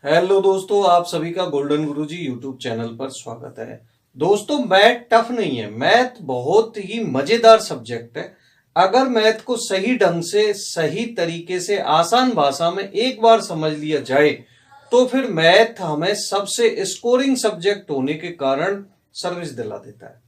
Hello दोस्तों, आप सभी का गोल्डन गुरुजी यूट्यूब चैनल पर स्वागत है। दोस्तों, मैथ टफ नहीं है। मैथ बहुत ही मजेदार सब्जेक्ट है। अगर मैथ को सही ढंग से, सही तरीके से, आसान भाषा में एक बार समझ लिया जाए तो फिर मैथ हमें सबसे स्कोरिंग सब्जेक्ट होने के कारण सर्विस दिला देता है।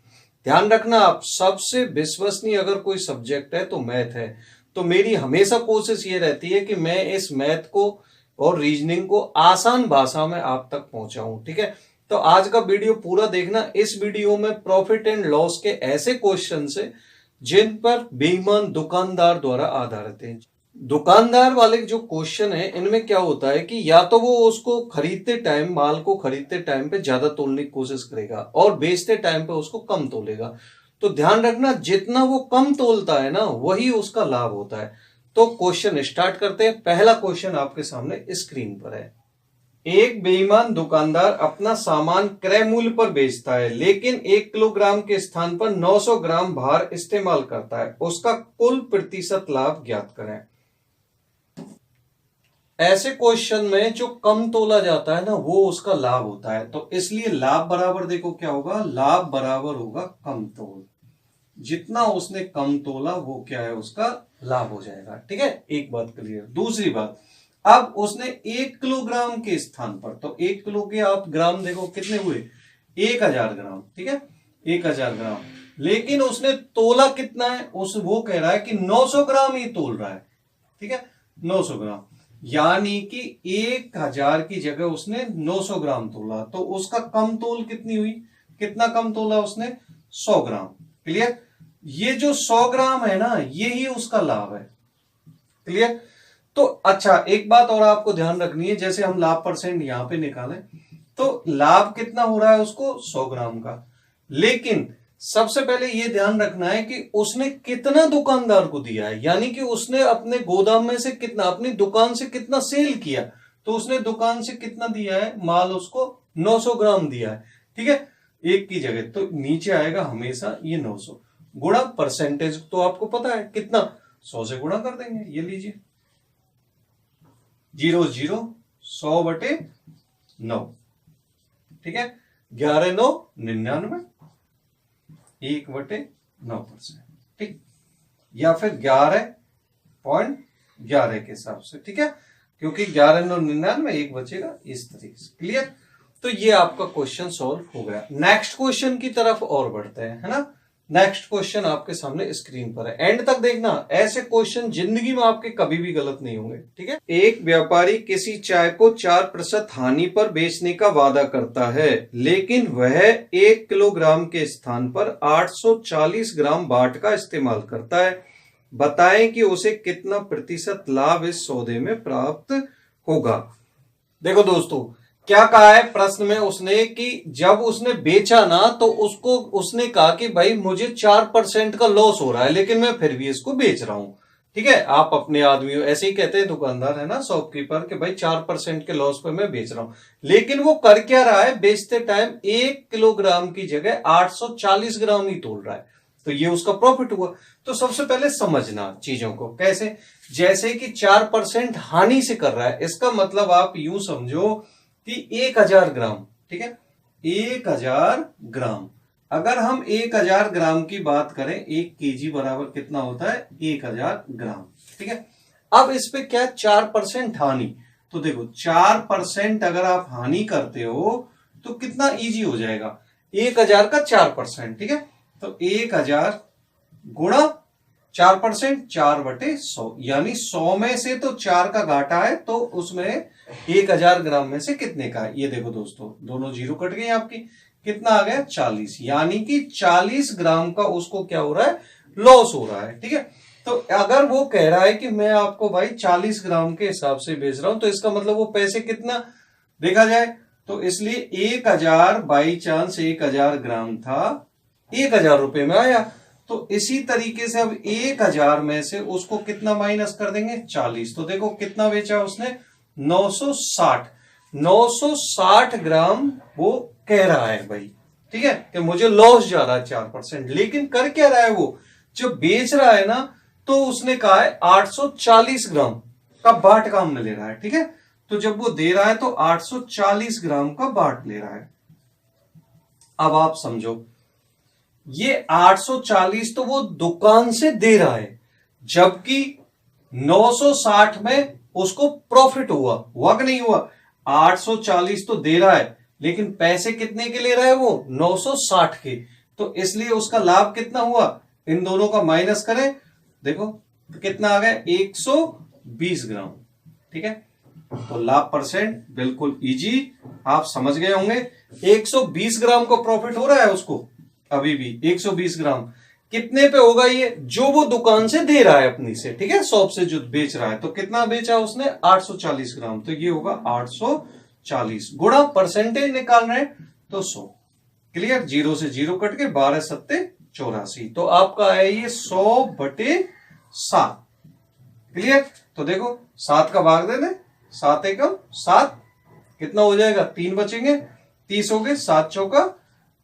ध्यान रखना, आप सबसे विश्वसनीय अगर कोई सब्जेक्ट है तो मैथ है। तो मेरी हमेशा कोशिश ये रहती है कि मैं इस मैथ को और रीजनिंग को आसान भाषा में आप तक पहुंचाऊं। ठीक है, तो आज का वीडियो पूरा देखना। इस वीडियो में प्रॉफिट एंड लॉस के ऐसे क्वेश्चन है जिन पर बेईमान दुकानदार द्वारा आधारित है। दुकानदार वाले जो क्वेश्चन है, इनमें क्या होता है कि या तो वो उसको खरीदते टाइम, माल को खरीदते टाइम पे ज्यादा तोलने की कोशिश करेगा और बेचते टाइम पे उसको कम तोलेगा। तो ध्यान रखना, जितना वो कम तोलता है ना, वही उसका लाभ होता है। तो क्वेश्चन स्टार्ट करते हैं। पहला क्वेश्चन आपके सामने स्क्रीन पर है। एक बेईमान दुकानदार अपना सामान क्रय मूल्य पर बेचता है, लेकिन 1 किलोग्राम के स्थान पर 900 ग्राम भार इस्तेमाल करता है। उसका कुल प्रतिशत लाभ ज्ञात करें। ऐसे क्वेश्चन में जो कम तोला जाता है ना, वो उसका लाभ होता है। तो इसलिए लाभ बराबर, देखो क्या होगा, लाभ बराबर होगा कम तोल। जितना उसने कम तोला वो क्या है, उसका लाभ हो जाएगा। ठीक है, एक बात क्लियर। दूसरी बात, अब उसने 1 किलोग्राम के स्थान पर, तो 1 किलो के आप ग्राम देखो कितने हुए, 1000 ग्राम। ठीक है, 1000 ग्राम, लेकिन उसने तोला कितना है, उस वो कह रहा है कि 900 ग्राम ही तोल रहा है। ठीक है, 900 ग्राम, यानी कि 1000 की जगह उसने 900 ग्राम तोला। तो उसका कम तोल कितनी हुई, कितना कम तोला उसने, 100 ग्राम। क्लियर, ये जो 100 ग्राम है ना, यही उसका लाभ है। क्लियर। तो अच्छा, एक बात और आपको ध्यान रखनी है, जैसे हम लाभ परसेंट यहां पे निकालें तो लाभ कितना हो रहा है उसको, 100 ग्राम का। लेकिन सबसे पहले यह ध्यान रखना है कि उसने कितना दुकानदार को दिया है, यानी कि उसने अपने गोदाम में से कितना, अपनी दुकान से कितना सेल किया। तो उसने दुकान से कितना दिया है माल, उसको 900 ग्राम दिया है। ठीक है, एक की जगह तो नीचे आएगा हमेशा ये 900 गुणा परसेंटेज। तो आपको पता है कितना, 100 से गुणा कर देंगे। ये लीजिए, 0 0, 100/9। ठीक है, 11 9 99, 1/9%। ठीक, या फिर 11.11 के हिसाब से। ठीक है, क्योंकि 11 9 99, एक बचेगा, इस तरीके से। क्लियर। तो ये आपका क्वेश्चन सॉल्व हो गया। नेक्स्ट क्वेश्चन की तरफ और बढ़ते हैं, है ना। नेक्स्ट क्वेश्चन आपके सामने स्क्रीन पर है, एंड तक देखना। ऐसे क्वेश्चन जिंदगी में आपके कभी भी गलत नहीं होंगे। ठीक है, एक व्यापारी किसी चाय को 4% हानि पर बेचने का वादा करता है, लेकिन वह 1 किलोग्राम के स्थान पर 840 ग्राम बाट का इस्तेमाल करता है। बताएं कि उसे कितना प्रतिशत लाभ इस सौदे में प्राप्त होगा। देखो दोस्तों, क्या कहा है प्रश्न में उसने कि जब उसने बेचा ना, तो उसको उसने कहा कि भाई मुझे 4% का लॉस हो रहा है, लेकिन मैं फिर भी इसको बेच रहा हूं। ठीक है, आप अपने आदमियों ऐसे ही कहते हैं, दुकानदार है ना, शॉपकीपर, कि भाई 4% के लॉस पे मैं बेच रहा हूं। लेकिन वो कर क्या रहा है, बेचते टाइम 1 किलोग्राम की जगह 840 ग्राम ही तोल रहा है। तो ये उसका प्रॉफिट हुआ। तो सबसे पहले समझना चीजों को कैसे, जैसे कि 4% हानि से कर रहा है, इसका मतलब आप यूं समझो कि 1000 ग्राम। ठीक है, 1000 ग्राम, अगर हम 1000 ग्राम की बात करें, 1 kg बराबर कितना होता है, 1000 ग्राम। ठीक है, अब इस पे क्या, 4% हानि। तो देखो 4% अगर आप हानि करते हो तो कितना इजी हो जाएगा, 1000 का 4%। ठीक है, तो 1000 गुणा 4%, 4/100, यानी 100 में से तो 4 का घाटा है, तो उसमें 1000 ग्राम में से कितने का है। ये देखो दोस्तों, दोनों जीरो कट गए आपकी, कितना आ गया, 40, यानी कि 40 ग्राम का उसको क्या हो रहा है, लॉस हो रहा है। ठीक है, तो अगर वो कह रहा है कि मैं आपको भाई 40 ग्राम के हिसाब से बेच रहा हूं, तो इसका मतलब वो पैसे कितना देखा जाए, तो इसलिए 1000 बाई चांस 1000 ग्राम था, 1000 रुपए में आया। तो इसी तरीके से अब 1000 में से उसको कितना माइनस कर देंगे, 40। तो देखो कितना बेचा उसने, 960। 960 ग्राम वो कह रहा है भाई। ठीक है, कि मुझे लॉस जा रहा है 4%, लेकिन कर क्या रहा है वो, जो बेच रहा है ना, तो उसने कहा है 840 ग्राम का बाट काम में ले रहा है। ठीक है, तो जब वो दे रहा है तो 840 ग्राम का बाट ले रहा है। अब आप समझो, ये 840 तो वो दुकान से दे रहा है, जबकि 960 में उसको प्रॉफिट हुआ कि नहीं हुआ? 840 तो दे रहा है, लेकिन पैसे कितने के ले रहा है वो? 960 के। तो इसलिए उसका लाभ कितना हुआ? इन दोनों का माइनस करें, देखो कितना आ गया? 120 ग्राम। ठीक है, तो लाभ परसेंट बिल्कुल इजी, आप समझ गए होंगे। 120 ग्राम को प्रॉफिट हो रहा है उसको, अभी भी 120 ग्राम। कितने पे होगा ये? जो वो दुकान से दे रहा है अपनी से, ठीक है, शॉप से जो बेच रहा है। तो कितना बेचा उसने? 840 ग्राम। तो ये होगा 840 गुणा परसेंटेज निकाल रहे हैं तो 100। क्लियर? 0 से 0 कट के 12 सत्ते 84। तो आपका है ये 100/7। क्लियर? तो देखो 7 का भाग दे दे, 7 एकम 7, कितना हो जाएगा? 3 बचेंगे, 30 हो गए, 7 चौका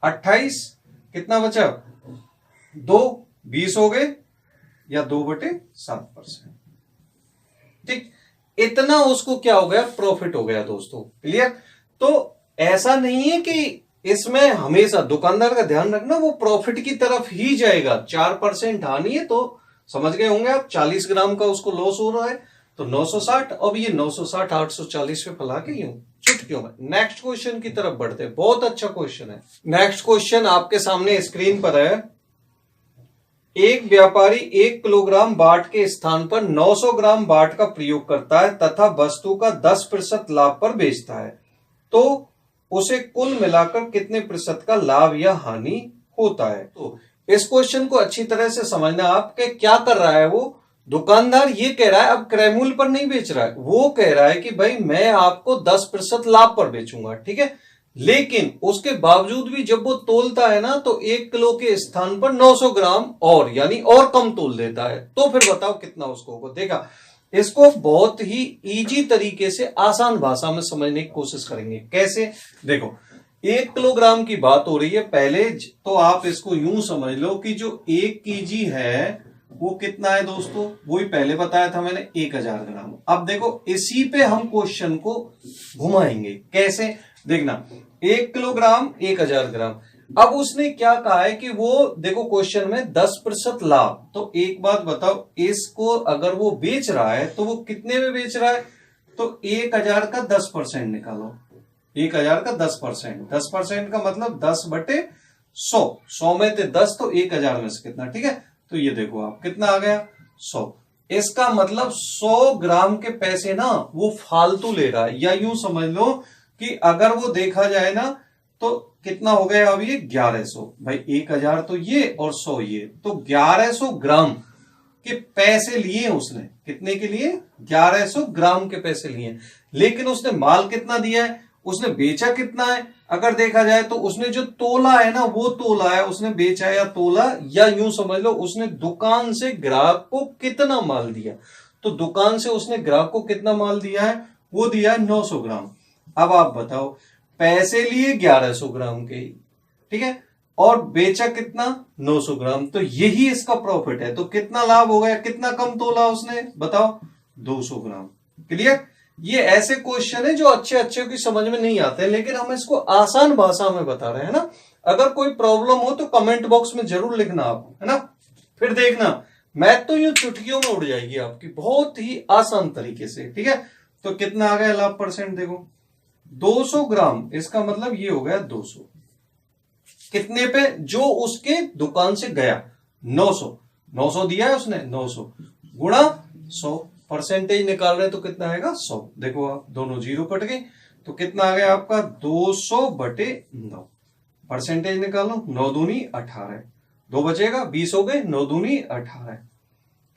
28, कितना बचा? 2, 20 हो गए, या 2/7%। ठीक, इतना उसको क्या हो गया? प्रॉफिट हो गया दोस्तों। क्लियर? तो ऐसा नहीं है कि इसमें हमेशा दुकानदार का ध्यान रखना, वो प्रॉफिट की तरफ ही जाएगा। 4% हानि है तो समझ गए होंगे आप, 40 ग्राम का उसको लॉस हो रहा है, तो 960। अब ये 960 840 पे फैला के यूं चुटकियों में। नेक्स्ट क्वेश्चन की तरफ बढ़ते हैं, बहुत अच्छा क्वेश्चन है। नेक्स्ट क्वेश्चन आपके सामने स्क्रीन पर है। एक व्यापारी 1 किलोग्राम बाट के स्थान पर 900 ग्राम बाट का प्रयोग करता है तथा वस्तु का 10% लाभ पर बेचता है, तो उसे कुल मिलाकर कितने प्रतिशत का लाभ या हानि होता है? तो इस क्वेश्चन को अच्छी तरह से समझना आप कि क्या कर रहा है वो दुकानदार। ये कह रहा है, अब क्रय मूल्य पर नहीं बेच रहा है, वो कह रहा है कि भाई मैं आपको 10% लाभ पर बेचूंगा। ठीक है, लेकिन उसके बावजूद भी जब वो तोलता है ना, तो 1 किलो के स्थान पर 900 ग्राम और यानी और कम तोल देता है। तो फिर बताओ कितना उसको होगा? देखा, इसको बहुत ही इजी तरीके से आसान भाषा में समझने की कोशिश करेंगे। कैसे? देखो, 1 किलोग्राम की बात हो रही है। पहले तो आप इसको यूं समझ लो कि जो 1 केजी है वो कितना है दोस्तों? वही पहले बताया था मैंने, 1000 ग्राम। अब देखो, इसी पे हम क्वेश्चन को घुमाएंगे। कैसे? देखना, 1 किलोग्राम 1000 ग्राम। अब उसने क्या कहा है कि वो देखो क्वेश्चन में 10% लाभ। तो एक बात बताओ, इसको अगर वो बेच रहा है तो वो कितने में बेच रहा है? तो 1000 का 10% निकालो। 1000 का 10%, 10% का मतलब 10/100। 100 में थे 10, तो 1000 में से कितना? ठीक है, तो ये देखो आप कितना आ गया? 100। इसका मतलब 100 ग्राम के पैसे ना वो फालतू ले रहा है। या यूं समझ लो कि अगर वो देखा जाए ना तो कितना हो गया अब ये? 1100। भाई 1000 तो ये और 100 ये, तो 1100 ग्राम के पैसे लिए उसने। कितने के लिए? 1100 ग्राम के पैसे लिए। लेकिन उसने माल कितना दिया है? उसने बेचा कितना है? अगर देखा जाए तो उसने जो तोला है ना, वो तोला है। उसने बेचा या तोला, या यूं समझ लो उसने दुकान से ग्राहक को कितना माल दिया। तो दुकान से उसने ग्राहक को कितना माल दिया है? वो दिया है 900 ग्राम। अब आप बताओ, पैसे लिए 1100 ग्राम के, ठीक है, और बेचा कितना? 900 ग्राम। तो यही इसका प्रॉफिट है। तो कितना लाभ हो गया? कितना कम तोला उसने? बताओ, 200 ग्राम। क्लियर? ये ऐसे क्वेश्चन है जो अच्छे अच्छे की समझ में नहीं आते हैं, लेकिन हम इसको आसान भाषा में बता रहे हैं ना। अगर कोई प्रॉब्लम हो तो कमेंट बॉक्स में जरूर लिखना आप, है ना। फिर देखना, मैथ तो यूं चुटकियों में उड़ जाएगी आपकी, बहुत ही आसान तरीके से। ठीक है, तो कितना आ गया लाभ परसेंट? देखो 200 ग्राम, इसका मतलब ये हो गया 200। कितने पे? जो उसके दुकान से गया 900 दिया है उसने, 900 गुणा 100। परसेंटेज निकाल रहे तो कितना आएगा? 100। देखो आप, दोनों 0 कट गए, तो कितना आ गया आपका? 200/9। परसेंटेज निकालो, 9 दूनी 18, 2 बचेगा, 20 हो गए, 9 दूनी 18,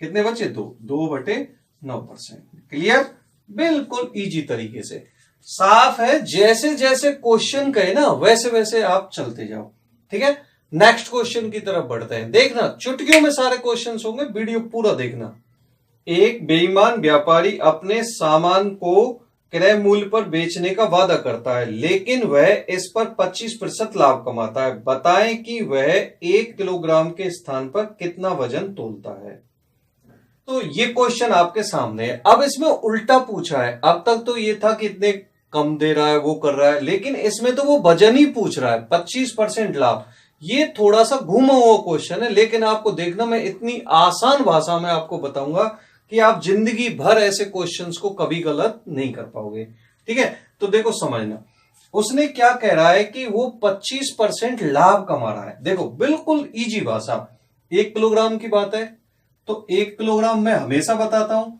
कितने बचे? 2/9%। क्लियर? बिल्कुल इजी तरीके से, साफ है। जैसे जैसे क्वेश्चन कहे ना, वैसे वैसे आप चलते जाओ। ठीक है, नेक्स्ट क्वेश्चन की तरफ बढ़ते हैं। देखना, चुटकियों में सारे क्वेश्चन होंगे, वीडियो पूरा देखना। एक बेईमान व्यापारी अपने सामान को क्रय मूल्य पर बेचने का वादा करता है, लेकिन वह इस पर 25% लाभ कमाता है। बताएं कि वह 1 किलोग्राम के स्थान पर कितना वजन तोलता है। तो ये क्वेश्चन आपके सामने है। अब इसमें उल्टा पूछा है। अब तक तो ये था कि इतने कम दे रहा है, वो कर रहा है, लेकिन इसमें तो वो वजन ही पूछ रहा है, 25% लाभ। ये थोड़ा सा घुमा हुआ क्वेश्चन है, लेकिन आपको देखना, मैं इतनी आसान भाषा में आपको बताऊंगा कि आप जिंदगी भर ऐसे क्वेश्चंस को कभी गलत नहीं कर पाओगे। ठीक है, तो देखो समझना, उसने क्या कह रहा है कि वो 25% लाभ कमा रहा है। देखो बिल्कुल इजी भाषा, 1 किलोग्राम की बात है तो 1 किलोग्राम मैं हमेशा बताता हूं,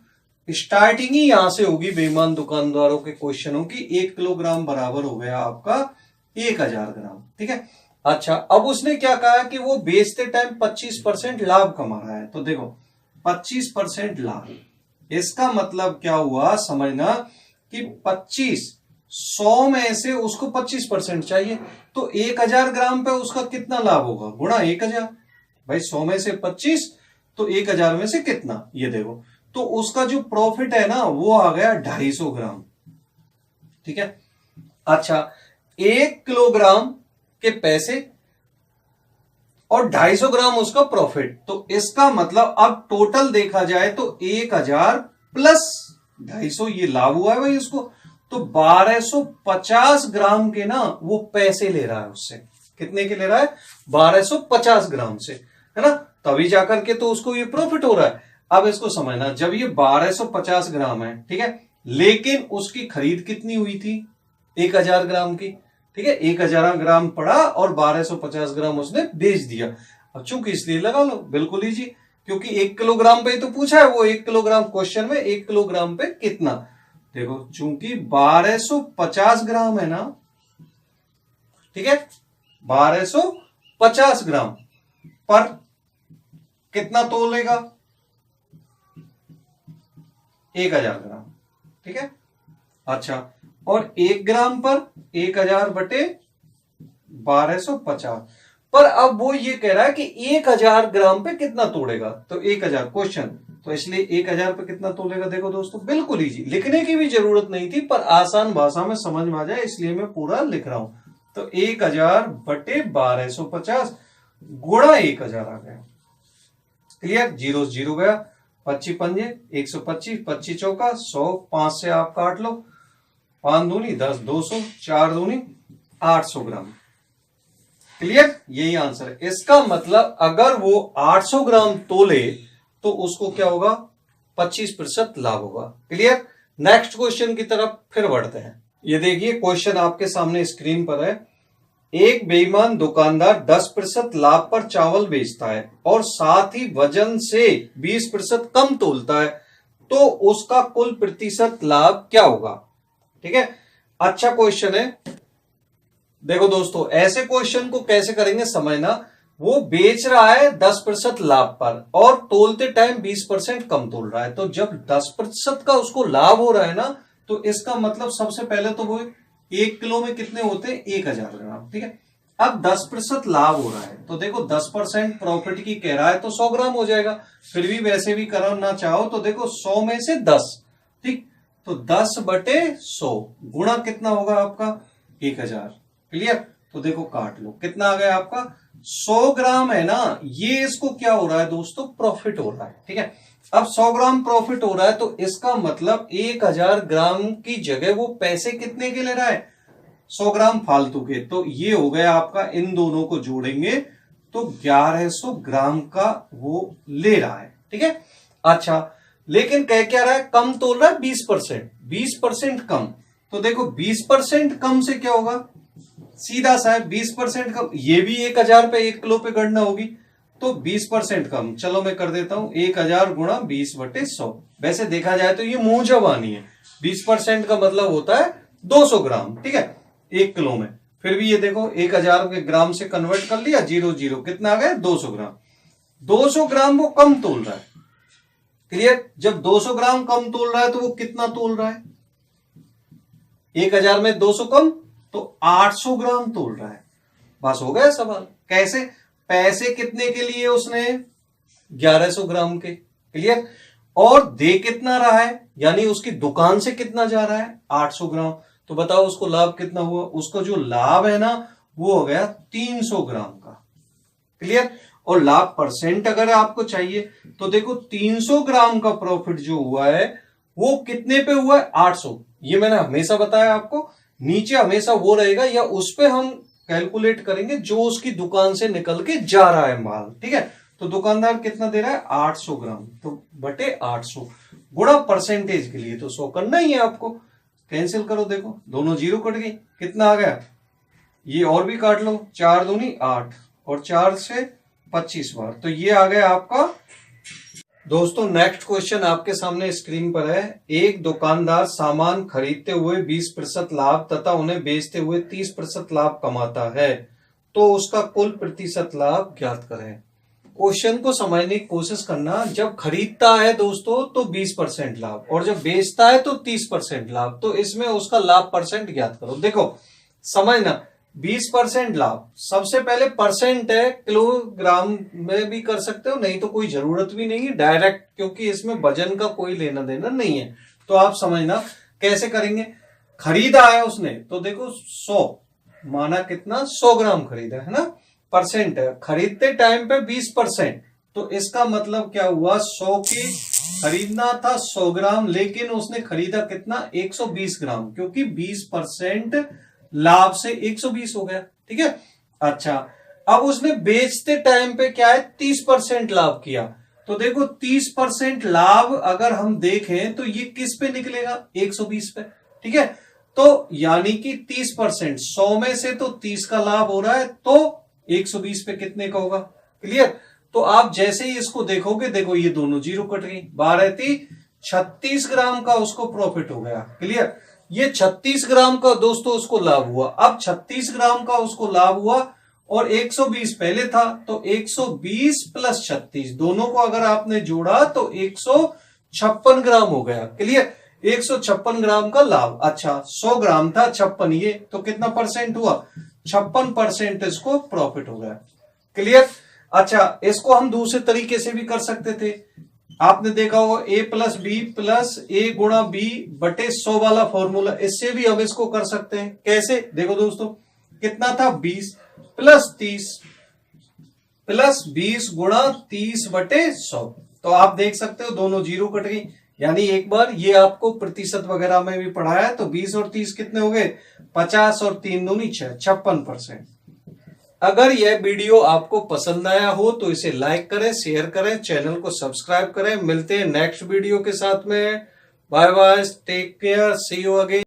स्टार्टिंग ही यहां से होगी बेईमान दुकानदारों के क्वेश्चनों की। 1 किलोग्राम बराबर हो गया आपका 1000 ग्राम। ठीक है, अच्छा अब उसने क्या कहा कि वो बेचते टाइम 25% लाभ कमा रहा है। तो देखो 25% लाभ, इसका मतलब क्या हुआ समझना कि 25, 100 में से उसको 25% चाहिए, तो 1000 ग्राम पे उसका कितना लाभ होगा, गुणा 1000। भाई 100 में से 25 तो 1000 में से कितना, ये देखो, तो उसका जो प्रॉफिट है ना वो आ गया 250 ग्राम। ठीक है, अच्छा 1 किलोग्राम के पैसे और 250 ग्राम उसका प्रॉफिट, तो इसका मतलब अब टोटल देखा जाए तो 1000 प्लस 250 ये लाभ हुआ है भाई उसको, तो 1250 ग्राम के ना वो पैसे ले रहा है उससे। कितने के ले रहा है, 1250 ग्राम से, है ना, तभी जाकर के तो उसको ये प्रॉफिट हो रहा है। अब इसको समझना, जब ये 1250 ग्राम है, ठीक है, लेकिन उसकी खरीद कितनी हुई थी, 1000 ग्राम की। ठीक है, 1000 ग्राम पड़ा और 1250 ग्राम उसने बेच दिया। अब चूंकि इसलिए लगा लो, बिल्कुल ही जी, क्योंकि 1 किलोग्राम पे ही तो पूछा है, वो 1 किलोग्राम क्वेश्चन में 1 किलोग्राम पे कितना। देखो चूंकि 1250 ग्राम है ना, ठीक है, 1250 ग्राम पर कितना तोलेगा, 1000 ग्राम। ठीक है, अच्छा, और 1 ग्राम पर 1000 बटे 1250, पर अब वो ये कह रहा है कि 1000 ग्राम पे कितना तोड़ेगा, तो 1000 क्वेश्चन, तो इसलिए 1000 पे कितना तोलेगा। देखो दोस्तों बिल्कुल इजी, लिखने की भी जरूरत नहीं थी, पर आसान भाषा में समझ में आ जाए इसलिए मैं पूरा लिख रहा हूं। तो 1000 बटे 1250 गुणा 1000 आ गया। क्लियर, जीरो जीरो गया, 25 पंजे 125, 25 चौका 100, 5 से आप काट लो, 5 दूनी 10, 200, 4 दूनी 800 ग्राम। क्लियर, यही आंसर है। इसका मतलब अगर वो 800 ग्राम तोले तो उसको क्या होगा, 25% लाभ होगा। क्लियर, नेक्स्ट क्वेश्चन की तरफ फिर बढ़ते हैं। ये देखिए क्वेश्चन आपके सामने स्क्रीन पर है। एक बेईमान दुकानदार 10% लाभ पर चावल बेचता है और साथ ही वजन से 20% कम तोलता है, तो उसका कुल प्रतिशत लाभ क्या होगा। ठीक है, अच्छा क्वेश्चन है। देखो दोस्तों ऐसे क्वेश्चन को कैसे करेंगे समझना, वो बेच रहा है 10% लाभ पर और तोलते टाइम 20% कम तोल रहा है, तो जब 10% का उसको लाभ हो रहा है ना, तो इसका मतलब सबसे पहले तो वो 1 किलो में कितने होते हैं, 1000 ग्राम। ठीक है, अब 10% लाभ हो रहा है, तो देखो 10% प्रॉफिट की कह रहा है तो 100 ग्राम हो जाएगा। फिर भी वैसे भी करना चाहो तो देखो 100 में से 10, ठीक, तो 10 बटे 100 गुणा कितना होगा आपका 1000। क्लियर, तो देखो काट लो, कितना आ गया आपका 100 ग्राम है ना, ये इसको क्या हो रहा है दोस्तों, प्रॉफिट हो रहा है। ठीक है, अब 100 ग्राम प्रॉफिट हो रहा है, तो इसका मतलब 1000 ग्राम की जगह वो पैसे कितने के ले रहा है, 100 ग्राम फालतू के। तो ये हो गया आपका, इन दोनों को जोड़ेंगे तो 1100 ग्राम का वो ले रहा है। ठीक है, अच्छा लेकिन कह क्या रहा है, कम तोल रहा है 20%, 20% कम। तो देखो 20% कम से क्या होगा, सीधा सा है 20% कम, ये भी 1000 पे 1 किलो पे गणना होगी, तो 20% कम। चलो मैं कर देता हूं 1000 गुणा 20 बटे 100। वैसे देखा जाए तो ये मुंह जबानी है, 20% का मतलब होता है 200 ग्राम। ठीक है, 1 किलो में, फिर भी ये देखो 1000 के ग्राम से कन्वर्ट कर लिया, जीरो जीरो कितना आ गया 200 ग्राम। 200 ग्राम वो कम तोल रहा है। क्लियर, जब 200 ग्राम कम तोल रहा है तो वो कितना तोल रहा है, 1000 में 200 कम तो 800 ग्राम तोल रहा है। बस हो गया सवाल। कैसे, पैसे कितने के लिए उसने 1100 ग्राम के। क्लियर, और दे कितना रहा है, यानी उसकी दुकान से कितना जा रहा है 800 ग्राम, तो बताओ उसको लाभ कितना हुआ, उसको जो लाभ है ना वो हो गया 300 ग्राम का। क्लियर, और लाभ परसेंट अगर आपको चाहिए तो देखो 300 ग्राम का प्रॉफिट जो हुआ है वो कितने पे हुआ है, 800। ये मैंने हमेशा बताया आपको, नीचे हमेशा वो रहेगा या उस पे हम कैलकुलेट करेंगे जो उसकी दुकान से निकल के जा रहा है माल, ठीक है। तो दुकानदार कितना दे रहा है, 800 ग्राम, तो बटे 800 गुणा परसेंटेज के लिए तो 100 करना ही है आपको। कैंसिल करो, देखो दोनों जीरो कट गई, कितना आ गया, ये और भी काट लो, 4 दूनी 8 और 4 से 25 बार, तो ये आ गया आपका। दोस्तों नेक्स्ट क्वेश्चन आपके सामने स्क्रीन पर है। एक दुकानदार सामान खरीदते हुए 20% लाभ तथा उन्हें बेचते हुए 30% लाभ कमाता है, तो उसका कुल प्रतिशत लाभ ज्ञात करें। क्वेश्चन को समझने की कोशिश करना, जब खरीदता है दोस्तों तो 20% लाभ और जब बेचता है तो 30% लाभ, तो इसमें उसका लाभ परसेंट ज्ञात करो। देखो समझना, 20% लाभ, सबसे पहले परसेंट है, किलोग्राम में भी कर सकते हो, नहीं तो कोई जरूरत भी नहीं है डायरेक्ट, क्योंकि इसमें वजन का कोई लेना देना नहीं है। तो आप समझना कैसे करेंगे। खरीदा है उसने तो देखो 100 माना, कितना 100 ग्राम खरीदा है ना, परसेंट है, खरीदते टाइम पे 20%, तो इसका मतलब क्या हुआ, 100 की खरीदना था 100 ग्राम, लेकिन उसने खरीदा कितना, 120 ग्राम, क्योंकि 20% लाभ से 120 हो गया, ठीक है। अच्छा, अब उसने बेचते टाइम पे क्या है, 30% लाभ किया, तो देखो 30% लाभ अगर हम देखें तो ये किस पे निकलेगा, 120 पे, ठीक है। तो यानी कि 30%, 100 में से तो 30 का लाभ हो रहा है, तो 120 पे कितने का होगा, क्लियर। तो आप जैसे ही इसको देखोगे, देखो ये दोनों जीरो कट गई, 12 36 ग्राम का उसको प्रॉफिट हो गया, क्लियर। ये 36 ग्राम का दोस्तों उसको लाभ हुआ। अब 36 ग्राम का उसको लाभ हुआ और 120 पहले था, तो 120 प्लस 36 दोनों को अगर आपने जोड़ा तो 156 ग्राम हो गया, क्लियर। 156 ग्राम का लाभ। अच्छा, 100 ग्राम था 56, ये तो कितना परसेंट हुआ, 56% इसको प्रॉफिट हो गया, क्लियर। अच्छा, इसको हम दूसरे तरीके से भी कर सकते थे, आपने देखा होगा a प्लस बी प्लस ए गुणा बी बटे 100 वाला फॉर्मूला, इससे भी हम इसको कर सकते हैं। कैसे, देखो दोस्तों कितना था, 20 प्लस 20 गुणा 30 बटे 100, तो आप देख सकते हो दोनों जीरो कट गई। यानी एक बार ये आपको प्रतिशत वगैरह में भी पढ़ाया है, तो 20 और 30 कितने हो गए, 50 और 3 दूनी 6, 56%। अगर यह वीडियो आपको पसंद आया हो तो इसे लाइक करें, शेयर करें, चैनल को सब्सक्राइब करें। मिलते हैं नेक्स्ट वीडियो के साथ में। Bye bye, take care, see you again.